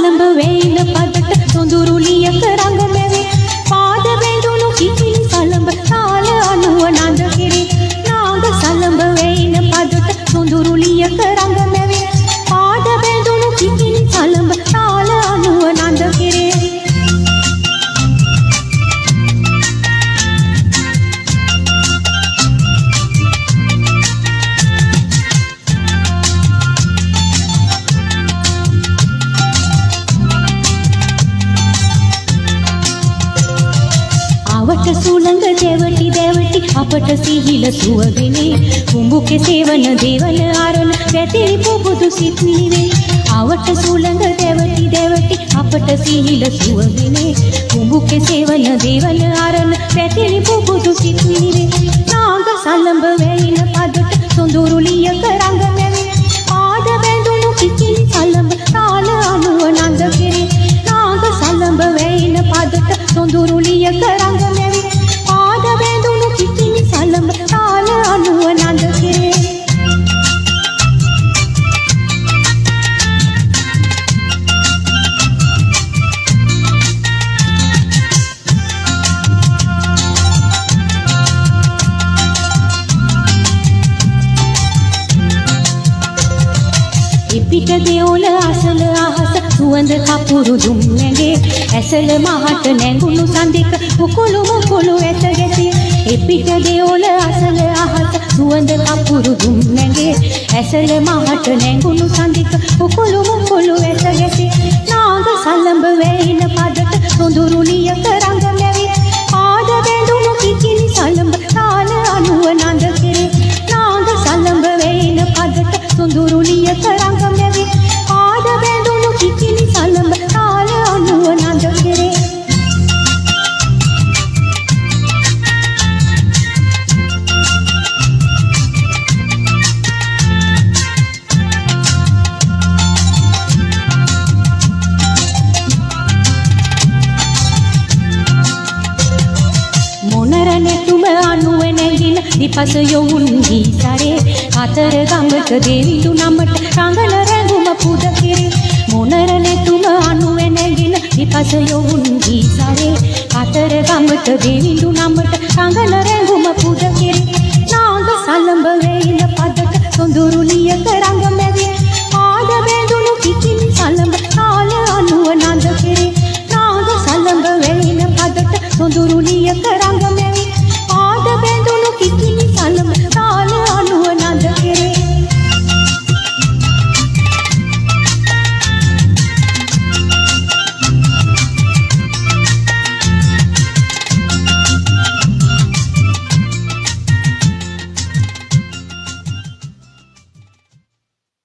සලඹ වේන පදට සොඳුරුලිය කරඟ මෙවේ පාද බැඳුණු කිකිලි සලඹ තාල අනුව නඳ කෙරේ නාග සලඹ වේන පදට සොඳුරුලිය කරඟ මෙවේ පාද බැඳුණු කිකිලි සලඹ තාල අනුව නඳ කෙරේ අවට සුළඟ දෙවටි දෙවටි අපට සිහිල සුවගෙනේ කුඹුකේ සේවන දේවල ආරණ වැතිරි පුබුදු සිත් නිවේ අවට සුළඟ දෙවටි දෙවටි අපට සිහිල සුවගෙනේ කුඹුකේ සේවන දේවල ආරණ වැතිරි පුබුදු සිත් නිවේ නාග සලඹ වේන පදට සොඳුරුලිය කරඟ මෙවේ පාද බැඳුණු කිකිලි සලඹ තාල අනුව නඳ කෙරේ නාග සලඹ වේන පදට සොඳුරුලිය කරඟ මෙවේ පාද බැඳුණු කිකිලි සලඹ තාල අනුව නඳ කෙරේ පිට දෙවොල අසල අහස සුවඳ කපුරු දුම් නැගේ ඇසල මහට නැඟුණු සඳික කුකුළු මුකුළු ඇත ගැසේ එපිට දෙවොල අසල අහස සුවඳ කපුරු දුම් නැගේ ඇසල මහට නැඟුණු සඳික කුකුළු මුකුළු ඇත ගැසේ නාග සලඹ වේන පදට සොඳුරුලිය කරඟ මෙවේ පාද බැඳුණු කිකිලි සලඹ තාල අනුව නඳ කෙරේ නාග සලඹ වේන පදට සොඳුරුලිය කරඟ මෙවේ පාද බැඳුණු කිකිලි සලඹ තාල අනුව නඳ කෙරේ මොනර නැතුම අනුව නැගින විපස යොවුන් ගීසරේ අතර ගඟක දෙවිඳු නමට රඟන රැඟුම පුද කෙරේ මොනර නැතුම අනුව නැගින විපස යොවුන් ගීසරේ අතර ගඟක දෙවිඳු නමට රඟන රැඟුම පුද කෙරේ නාග සලඹ වේන පදට සොඳුරුලිය කරඟ මෙවේ පාද බැඳුණු කිකිලි සලඹ තාල අනුව නඳ කෙරේ නාග සලඹ වේන පදට සොඳුරු